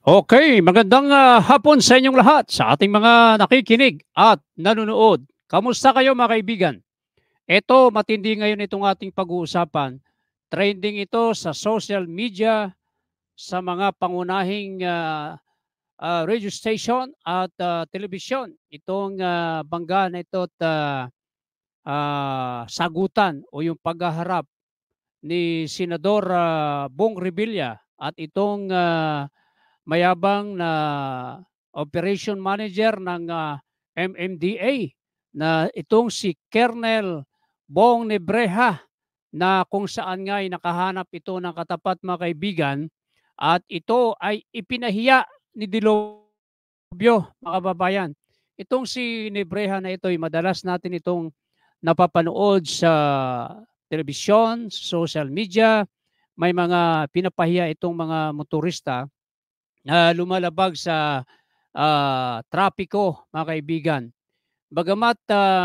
Okay, magandang hapon sa inyong lahat, sa ating mga nakikinig at nanonood. Kamusta kayo mga kaibigan? Ito, matindi ngayon itong ating pag-uusapan. Trending ito sa social media, sa mga pangunahing radio station at telebisyon. Itong bangga na ito at sagutan o yung paghaharap ni Senador Bong Revilla at itong mayabang na operation manager ng MMDA na itong si Colonel Bong Nebreha, na kung saan nga ay nakahanap ito ng katapat mga kaibigan, at ito ay ipinahiya ni Dilobio mga kababayan. Itong si Nebreha na ito ay madalas natin itong napapanood sa telebisyon, social media. May mga pinapahiya itong mga motorista na lumalabag sa trapiko mga kaibigan. Bagamat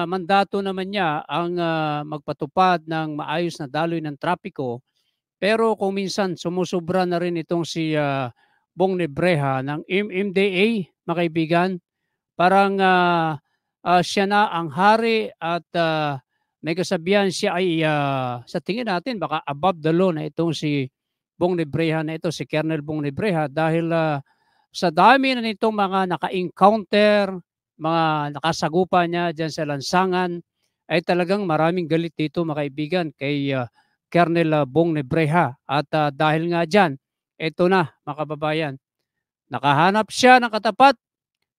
mandato naman niya ang magpatupad ng maayos na daloy ng trapiko, pero kung minsan sumusobra na rin itong si Bong Nebreha ng MMDA mga kaibigan. Parang siya na ang hari at may kasabihan siya ay sa tingin natin baka above the law na itong si Bong Nebreha na ito, si Colonel Bong Nebreha, dahil sa dami na nitong mga naka-encounter, mga nakasagupa niya diyan sa lansangan, ay talagang maraming galit dito mga kaibigan kay Colonel Bong Nebreha. At dahil nga diyan, ito na mga kababayan, nakahanap siya ng katapat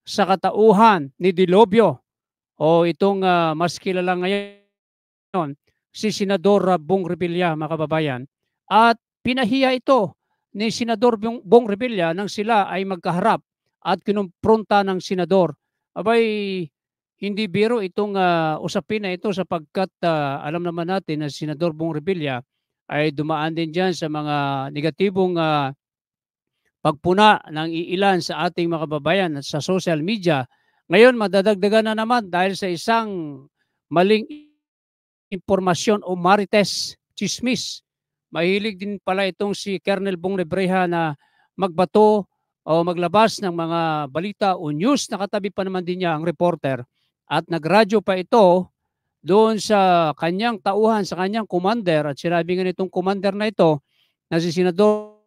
sa katauhan ni Dilobio, o itong mas kilala ngayon si Senador Bong Revilla mga kababayan. At pinahiya ito ni Senador Bong Revilla nang sila ay magkaharap at kinumpronta ng senador. Abay, hindi biro itong usapin na ito, sapagkat alam naman natin na si Senador Bong Revilla ay dumaan din dyan sa mga negatibong pagpuna ng iilan sa ating mga kababayan at sa social media. Ngayon, madadagdagan na naman dahil sa isang maling impormasyon o marites, chismis. Mahilig din pala itong si Colonel Bong Rebreha na magbato o maglabas ng mga balita o news. Nakatabi pa naman din niya ang reporter at nagradyo pa ito doon sa kanyang tauhan, sa kanyang commander, at sinabi nga nitong commander na ito na si Senador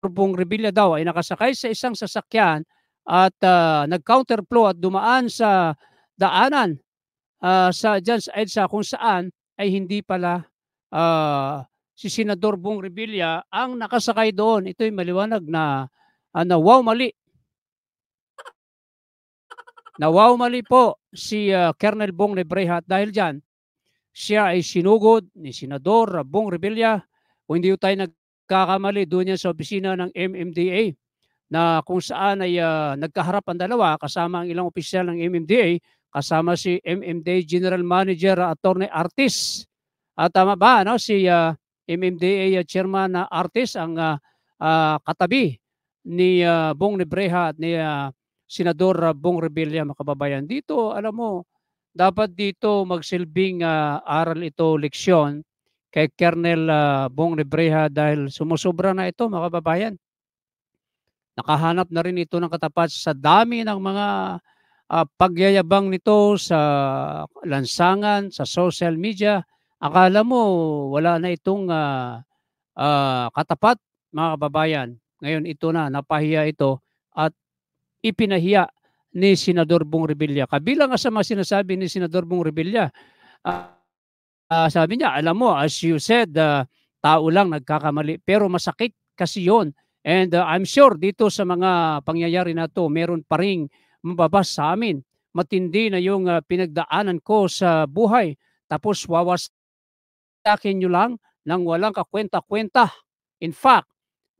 Bong Revilla daw ay nakasakay sa isang sasakyan at nag-counterflow at dumaan sa daanan sa diyan sa EDSA, kung saan ay hindi pala si Senador Bong Revilla ang nakasakay doon. Ito'y maliwanag na wow mali. Na wow mali po si Colonel Bong Rebreha, dahil diyan siya ay sinugod ni Senador Bong Revilla. Kung hindi tayo nagkakamali, doon yan sa opisina ng MMDA, na kung saan ay nagkaharap ang dalawa kasama ang ilang opisyal ng MMDA, kasama si MMDA General Manager Attorney Artis. Tama ba, no? Si MMDA Chairman Artis ang katabi ni Bong Nebreha at ni Senador Bong Revilla mga kababayan. Dito, alam mo, dapat dito magsilbing aral ito, leksyon kay Colonel Bong Rebreha, dahil sumusobra na ito mga kababayan. Nakahanap na rin ito ng katapat sa dami ng mga pagyayabang nito sa lansangan, sa social media. Akala mo wala na itong katapat mga kababayan. Ngayon ito na, napahiya ito at ipinahiya ni Senador Bong Revilla. Kabilang nga sa mga sinasabi ni Senador Bong Revilla, ah, sabi niya, alam mo, as you said, tao lang nagkakamali, pero masakit kasi yon. And I'm sure dito sa mga pangyayari na to, meron pa ring mababas sa amin. Matindi na yung pinagdaanan ko sa buhay. Tapos wawasakin nyo lang nang walang kakwenta-kwenta. In fact,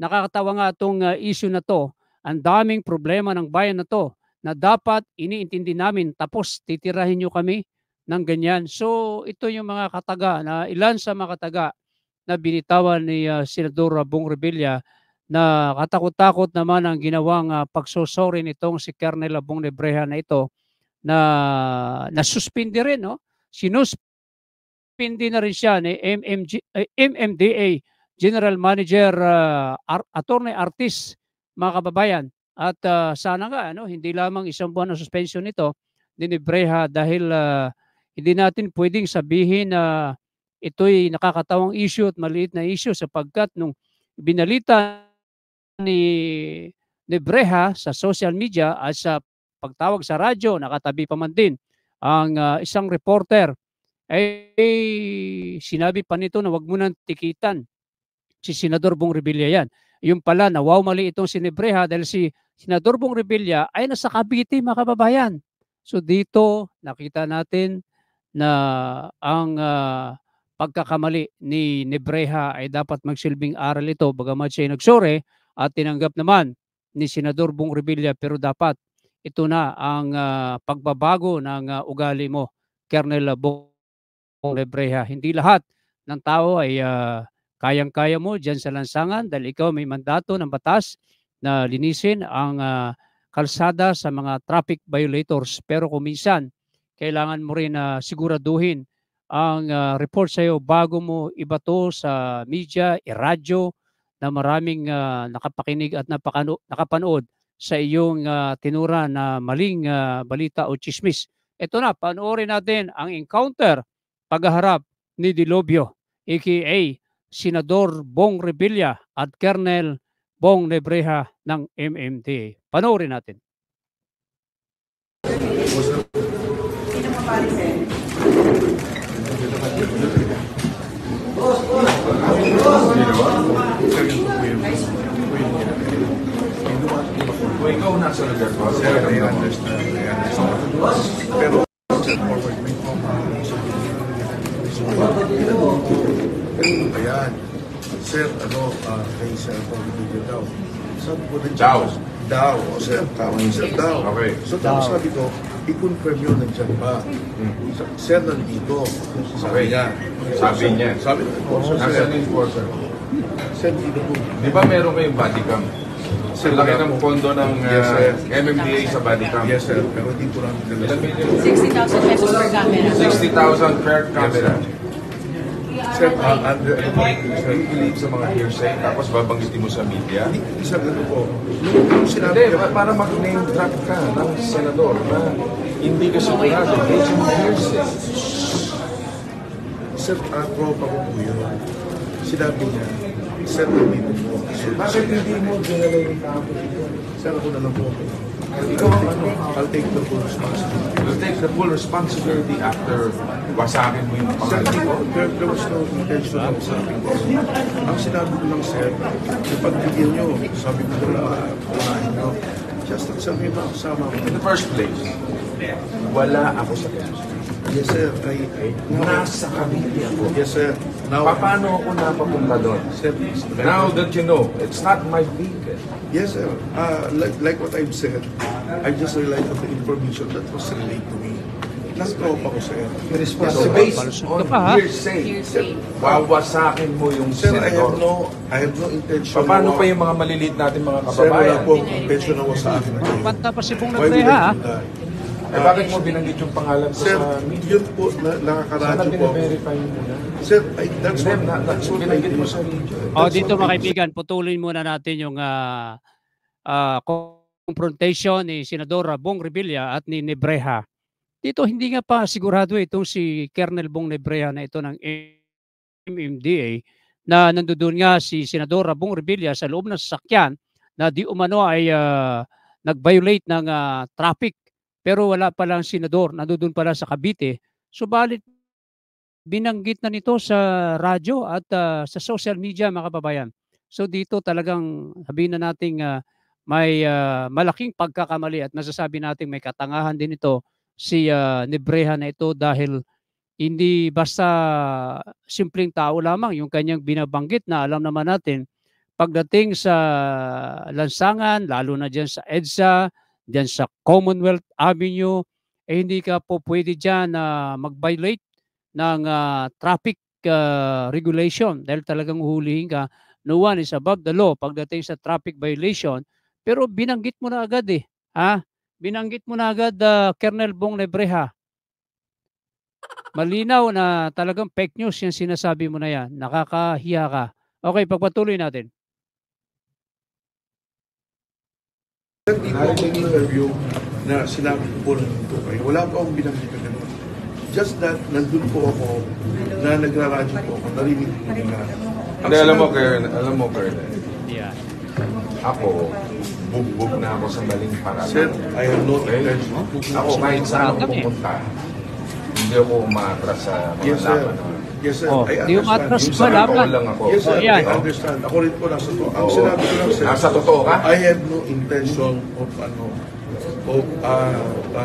nakakatawa nga itong issue na to. Ang daming problema ng bayan na to na dapat iniintindi namin, tapos titirahin nyo kami ng ganyan. So ito yung mga kataga, na ilan sa mga kataga na binitawan ni Senador Bong Revilla, na katakot-takot naman ang ginawang pagsusori nitong si Colonel Bong Nebreha na ito, na nasuspindi rin, no? Sinuspindi na rin siya ni MMDA General Manager Attorney Artis mga kababayan. At sana nga ano, hindi lamang 1 buwan ang suspension nito ni Nebreha dahil hindi natin puwedeng sabihin na ito'y nakakatawang issue at maliit na issue sapagkat nung binalita ni Nebreha sa social media at sa pagtawag sa radyo, nakatabi pa man din ang isang reporter, sinabi pa nito na wag mo ng tikitan si Senador Bong Revilla 'yan. Yun pala nawawmali itong si Nebreha dahil si Senador Bong Revilla ay nasa Cavite, mga kababayan. So dito nakita natin na ang pagkakamali ni Nebreha ay dapat magsilbing aral ito bagamat siya'y nagsuri at tinanggap naman ni Senador Bong Revilla, pero dapat ito na ang pagbabago ng ugali mo, Colonel Bong Nebreha. Hindi lahat ng tao ay kayang-kaya mo diyan sa lansangan dahil ikaw may mandato ng batas na linisin ang kalsada sa mga traffic violators. Pero kung minsan kailangan mo rin na siguraduhin ang report sa iyo bago mo ibato sa media, iradyo na maraming nakapakinig at nakapanood sa iyong tinura na maling balita o tsismis. Ito na, panoorin natin ang encounter paghaharap ni Dilobio, aka Senador Bong Revilla at Colonel Bong Nebreha ng MMDA. Panoorin natin. Kung ikaw nasa lugar ko, sir, I understand. Pero, sir, forward me po, ayan. Sir, kay Sir Paul Video daw. Sabi ko rin Daw. Daw. O, sir, tama yung sir, daw. Okay. So, tapos sabi ko, i-confirm yun, nandiyan ba? Sir, nandito. Sabi niya. Sabi niya. Sabi ko, sir, Nasaan yung enforcer? sir, dito po. Di ba meron kayong body cam? Sir, Laki wala ng po. pondo ng Yes, sir. MMDA sa body cam. Yes, sir. Pero dito lang. Ilan million? 60,000 pesos per camera. 60,000 per camera. Sir, under, Sir, believe sa mga hearsay, tapos babanggitin mo sa media. isang ano po, nung sinabi Hindi, para mag-name drop ka ng senador na hindi ka sigurado based on hearsay. sir, tropa ko po yun. Sinabi niya, sir, nandito po. Bakit hindi mo dinala yung tao dito? Sir, ako na lang po. Ikaw ang ano? I'll take the full responsibility. You'll take the full responsibility after wasakin mo yung Sir, pangalan mo. there was no intention of sa akin. Ang sinabi ko lang, sir, yung pagbigyan nyo, sabi ko na unahin nyo. Just that sabi mo, kasama ko. In the first place, wala ako sa Quezon. Yes, sir. Nasa Cavite ako. Yes, sir. Now, Paano ako napapunta doon? sir, Now that you know, it's not my vehicle. yes, sir. Like what I've said, I just relied on the information that was relayed to me. Nag-tropa ko, sir. Kasi based Palusot on ka pa, ha? hearsay, Hearsay. wawasakin mo yung Sir, I senador. have no intention. Paano pa yung mga maliliit natin mga Sir, wala kababayan? po akong intention na sa akin. Panta pa si Bong Why would I Nebreha, do that? Eh bakit mo binanggit yung pangalan ko Sir, sa media? yun po, Sana nakakaradyo po. bine-verify mo muna. Sir, that's Hindi, what, that's what I binanggit mo did. sa radio. O dito mga kaibigan, putulin muna natin yung confrontation ni Senador Bong Revilla at ni Nebreha. Dito hindi nga pa sigurado itong si Colonel Bong Nebreha na ito ng MMDA na nandoon nga si Senador Bong Revilla sa loob ng sasakyan na di umano ay nag-violate ng traffic, pero wala palang senador, nandoon pala sa Cavite. Subalit binanggit na nito sa radyo at sa social media, mga kababayan. So dito talagang sabihin na nating may malaking pagkakamali at masasabi nating may katangahan din ito si Nebreha na ito dahil hindi basta simpleng tao lamang yung kanyang binabanggit na alam naman natin pagdating sa lansangan, lalo na diyan sa EDSA, diyan sa Commonwealth Avenue, hindi ka po pwede diyan na mag-violate ng traffic regulation dahil talagang uhulihin ka. No one is above the law pagdating sa traffic violation. Pero binanggit mo na agad eh. Binanggit mo na agad Colonel Bong Nebreha. Malinaw na talagang fake news yung sinasabi mo na yan. Nakakahiya ka. Okay, pagpatuloy natin. Hindi po ako interview na sinabi ko po nandito kayo. Wala po akong binanggit na gano'n. Just that, nandun po ako na nagraradyo po ako, narinig po nila. Hindi, alam mo, Colonel, Yeah. ako, bugbog na ako sa maling paraan. Sir, I have no Okay? intention. Ako, kahit saan ako pupunta, hindi ako umaatras sa mga Yes, sir. laban. Yes, sir. Oh, I di understand. umatras Yung ba sa totoo laban? lang ako. Yes, sir. Oh, yan. I understand. Ako rin po nasa to. Ang Oo. sinabi ko lang, sir. Nasa totoo ka? I have no intention of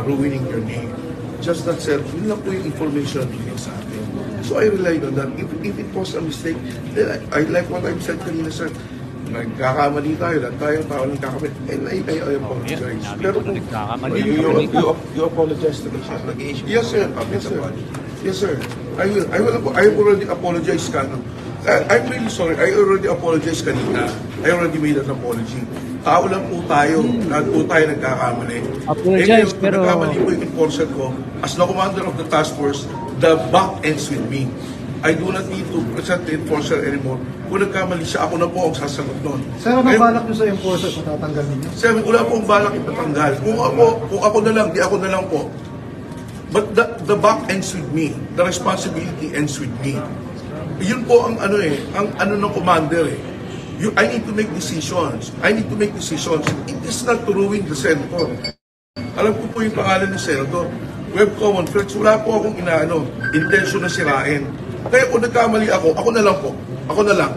ruining your name. Just that, sir, yun lang po yung information na bigay sa atin. So I relied on that. If it was a mistake, then I like what I've said kanina, sir. Nagkakamali tayo, lahat tayo tao nagkakamali. And I apologize. Yeah, Pero namin kung nagkakamali. You apologize to the yes, sir. Yes, sir. Yes, sir. I already apologized ka. I'm really sorry. I already apologized kanina. I already made an apology. Tao lang po tayo. Lahat po tayo nagkakamali. Apologize, ngayon, pero- nagkamali po yung enforcer ko. As the commander of the task force, the buck ends with me. I do not need to present the enforcer anymore. Kung nagkamali siya, ako na po ang sasagot nun. Sir, anong Ngayon, balak nyo sa enforcer kung tatanggal ninyo? Sir, wala pong balak ipatanggal. Kung ako na lang, di ako na lang po. But the buck ends with me. The responsibility ends with me. Yun po ang ang ng commander eh. I need to make decisions. I need to make decisions. It is not to ruin the senator. Alam ko po yung pangalan ng senator. We have common friends. Wala po akong intention na sirain. Kaya kung nagkamali ako na lang po. Ako na lang.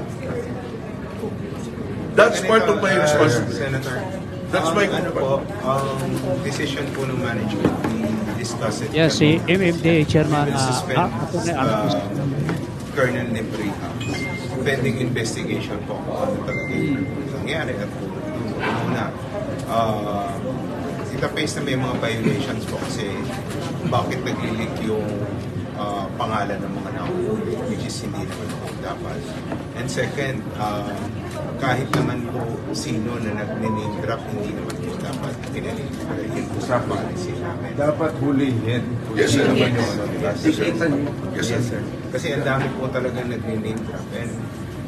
That's part of my responsibility. Senator, That's my ano po, decision po ng management, we discuss it. Yeah, si MMDA chairman We will suspend ako na Colonel Nebrija. Pending investigation po kung ano talaga yung nangyari at kung una. Ita-face na may mga violations po kasi bakit nag-leak yung pangalan ng mga nakuhuli, which is hindi naman po dapat. And second, kahit naman po sino na nag-name drop, hindi naman po dapat pinaname. Yun po sa policy namin. Dapat hulihin. Yes, sir. Naman yung ano nila. Yes, sir. Yes, sir. Kasi ang dami po talaga nag-name drop. And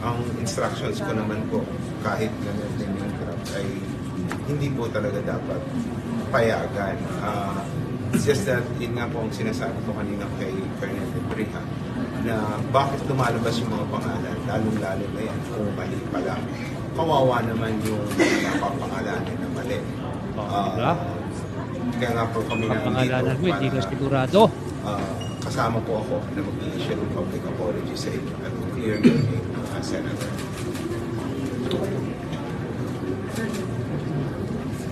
ang instructions ko naman po, kahit na nag-name drop, ay hindi po talaga dapat payagan. It's just that, yun nga po ang sinasabi ko kanina kay Colonel Nebrija, na bakit lumalabas yung mga pangalan, lalong-lalo na yan, kung mali pala. Kawawa naman yung napapangalanan na mali. Diba? Kaya nga po kami pangalanan mo, hindi ka para, sigurado. kasama po ako na mag-issue ng public apology sa inyo at clear your name, Senator.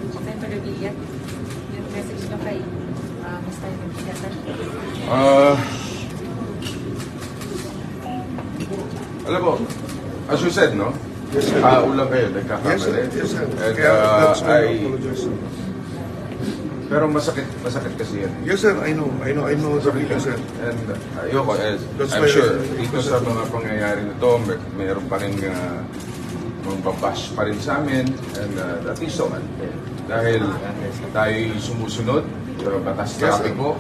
Senator Revilla, yung message nyo kay Mr. Revilla. Alam mo, as you said, no? Yes, sir. Ulang kayo, Yes, nagkakamali. sir. Yes, sir. And, Kaya that's why I I- apologize. pero masakit kasi yan. Yes, sir. I know the feeling, sir. And ayoko, That's I'm why- sure, dito sa mga pangyayari na to, mayroon pa rin magbabash pa rin sa amin. And that is so unfair. Dahil tayo'y sumusunod sa batas Yes, sir. trapiko.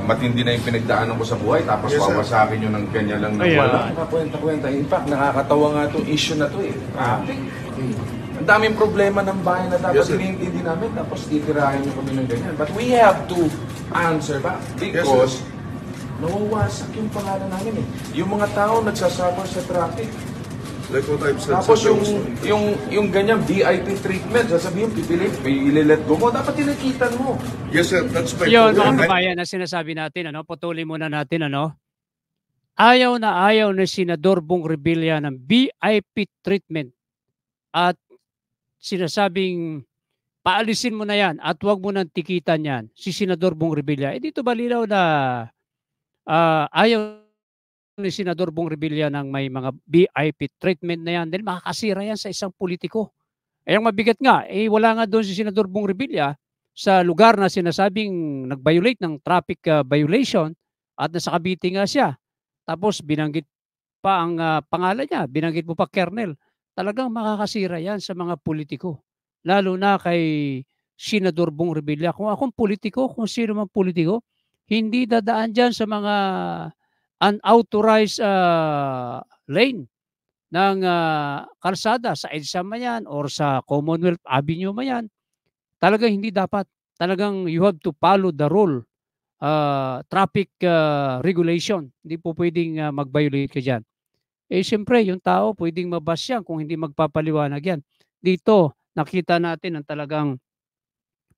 Matindi na yung pinagdaanan ko sa buhay, tapos Yes, sir. wawasakin nyo ng ganyan lang na Ayan. wala. Kwenta-kwenta. In fact, nakakatawa nga itong issue na to eh. Traffic. Ang daming problema ng bayan na dapat Yes, sir. iniintindi namin, tapos titirahin nyo kami ng ganyan. But we have to answer back because nawawasak yung pangalan namin eh. Yung mga tao nagsasuffer sa traffic. Like what I've said. Tapos sir, yung ganyan VIP treatment, sasabihin, ililet go mo, dapat tinakitan mo. Yes, sir. That's my Yun, point. mga kabayan, na sinasabi natin, patuloy muna natin, ayaw ni Senador Bong Revilla ng VIP treatment at sinasabing paalisin mo na yan at huwag mo nang tikitan yan, si Senador Bong Revilla. Dito balinaw na ayaw ni Senador Bong Revilla ng may mga VIP treatment na yan, then makakasira yan sa isang politiko. Ang mabigat nga, wala nga doon si Senador Bong Revilla sa lugar na sinasabing nag-violate ng traffic violation at nasa Cavite nga siya. Tapos binanggit pa ang pangalan niya, binanggit mo pa Kernel. Talagang makakasira yan sa mga politiko. Lalo na kay Senador Bong Revilla. Kung akong politiko, kung sino man politiko, hindi dadaan dyan sa mga unauthorized lane. ng kalsada sa EDSA man yan or sa Commonwealth Avenue man yan, talagang hindi dapat. Talagang you have to follow the rule, traffic regulation. Hindi po pwedeng mag-violate ka diyan. Eh siyempre yung tao pwedeng ma-bash yan kung hindi magpapaliwanag yan. Dito nakita natin ang talagang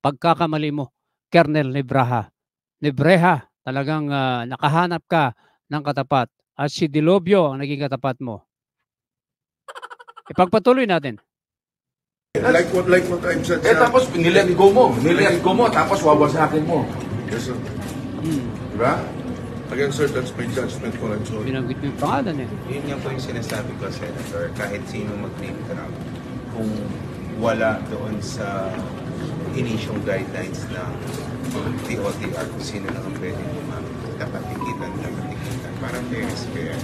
pagkakamali mo, Colonel Nebreha, talagang nakahanap ka ng katapat at si Delobio ang naging katapat mo. Ipagpatuloy natin. Like what I've said, Eh sir. tapos nilet go mo, tapos wawasakin mo. Yes, sir. Di ba? Again, sir, that's my judgment po. I'm sorry. Binanggit mo yung pangalan eh. Yun nga po yung sinasabi ko, Senator, kahit sino mag-name drop, kung wala doon sa inisyong guidelines ng DOTR kung sino lang ang pwede gumamit, dapat tikitan. Parang fair is fair.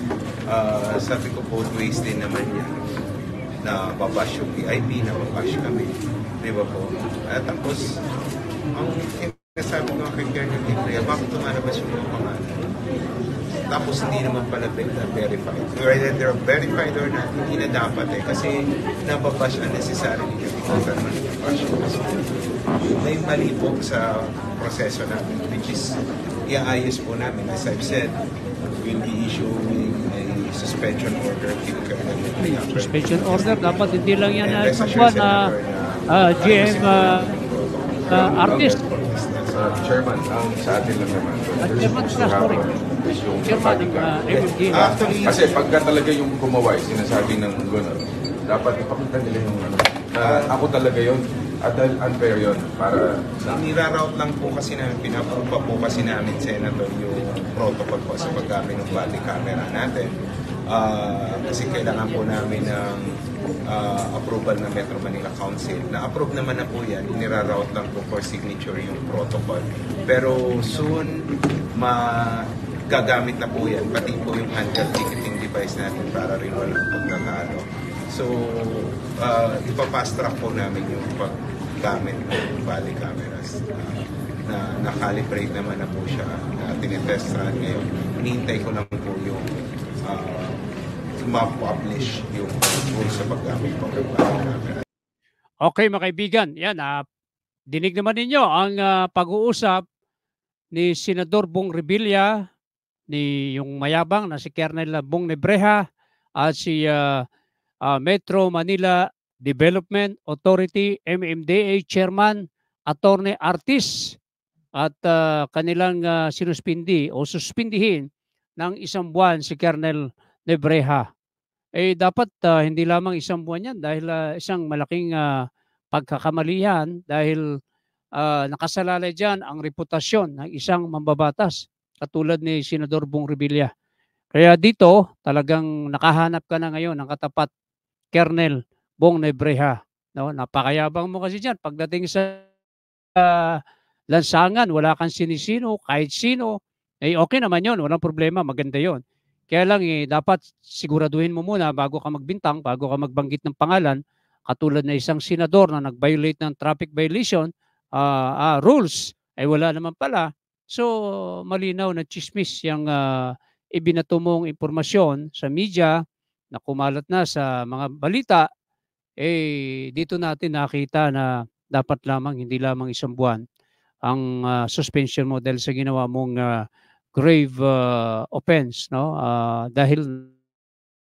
Sabi ko both ways din naman yan, na babash yung VIP, na babash kami. Di ba po? At tapos, ang sinasabi ko kay Colonel Ibrea, bakit tumalabas yung mga pangalan? Tapos hindi naman pala verified. Whether they're verified or not, hindi na dapat eh. Kasi nababash unnecessarily kasi kung saan man nababash. Kasi may mali po sa proseso namin, which is iaayos po namin. As I've said, we'll be issuing a suspension order to Colonel Ibrea. Suspension order, dapat hindi lang yan And na rest assured, na Senator, GM artist. Chairman, ang sa atin lang naman. At chairman sila, sorry. Yung Chairman ng kapalikan. MMD. Actually, Kasi pagka talaga yung kumaway, sinasabi ng gano'n, dapat ipakita nila yung ano. Ako talaga yun. At dahil unfair yun para sa niraroute lang po kasi namin, pinaprove pa po kasi namin, Senator, yung protocol po sa paggamit ng body camera natin. Kasi kailangan po namin ng approval ng Metro Manila Council. Na-approve naman na po yan, niraroute lang po for signature yung protocol. Pero soon, gagamit na po yan, pati po yung handheld ticketing device natin para rin walang pagkakalo. So, ipapast track po namin yung paggamit ng body cameras. Na nakalibrate naman na po siya, na tinetest run ngayon. Hinihintay ko lang po yung ma-publish yung rules sa paggamit po ng body camera. Okay mga kaibigan, yan, dinig naman ninyo ang pag-uusap ni Senador Bong Revilla, ni yung mayabang na si Colonel Bong Nebreha at si Metro Manila Development Authority MMDA Chairman Attorney Artis at kanilang sinuspindi o suspindihin ng 1 buwan si Colonel Nebreha. Eh dapat hindi lamang 1 buwan yan dahil isang malaking pagkakamalian dahil nakasalalay dyan ang reputasyon ng isang mambabatas katulad ni Senador Bong Revilla. Kaya dito talagang nakahanap ka na ngayon ng katapat Colonel Bong Nebreha. No? Napakayabang mo kasi dyan. Pagdating sa lansangan, wala kang sinisino, kahit sino, eh okay naman yun, walang problema, maganda yon. Kaya lang dapat siguraduhin mo muna bago ka magbintang, bago ka magbanggit ng pangalan, katulad na isang senador na nag-violate ng traffic violation rules, ay wala naman pala. So, malinaw na chismis yung ibinato mong impormasyon sa media na kumalat na sa mga balita, eh dito natin nakita na dapat lamang, hindi lamang 1 buwan ang suspension mo dahil sa ginawa mong grave offense, no? Dahil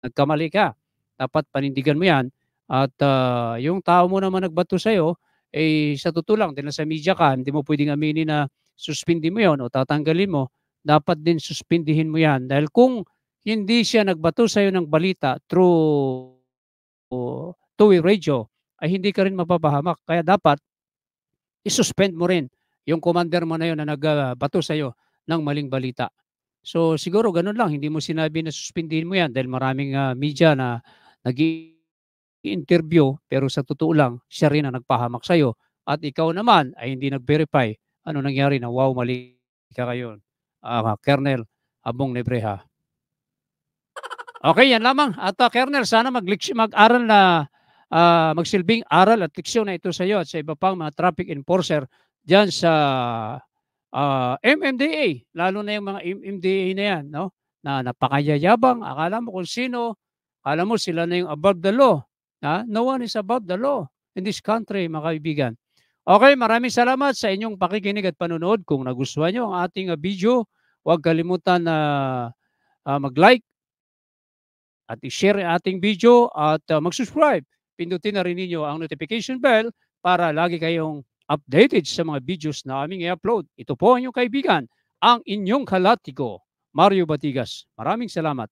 nagkamali ka, dapat panindigan mo yan at yung tao mo naman nagbato sa'yo, eh sa totoo lang, dahil sa media ka, hindi mo pwedeng aminin na suspindi mo yon o tatanggalin mo, dapat din suspindihin mo yan dahil kung hindi siya nagbato sa'yo ng balita through two-way radio, ay hindi ka rin mapapahamak. Kaya dapat isuspend mo rin yung commander mo na yun na nagbato sa'yo ng maling balita. So siguro ganun lang, hindi mo sinabi na suspindihin mo yan dahil maraming media na nag-i-interview pero sa totoo lang, siya rin ang nagpahamak sa'yo at ikaw naman ay hindi nag-verify. Ano nangyari na wow, mali ka kayo, Colonel Bong Nebreha. Okay, yan lamang. At Colonel, sana mag-aral na magsilbing aral at leksyon na ito sa iyo at sa iba pang mga traffic enforcer diyan sa MMDA, lalo na yung mga MMDA na yan, no? Na napakayayabang, akala mo kung sino Alam mo, sila na yung above the law. No one is above the law in this country, mga kaibigan. Okay, maraming salamat sa inyong pakikinig at panonood. Kung nagustuhan nyo ang ating video, huwag kalimutan na mag-like at i-share ang ating video at mag-subscribe. Pindutin na rin ninyo ang notification bell para lagi kayong updated sa mga videos na aming i-upload. Ito po ang inyong kaibigan, ang inyong kalatiko, Mario Batigas. Maraming salamat.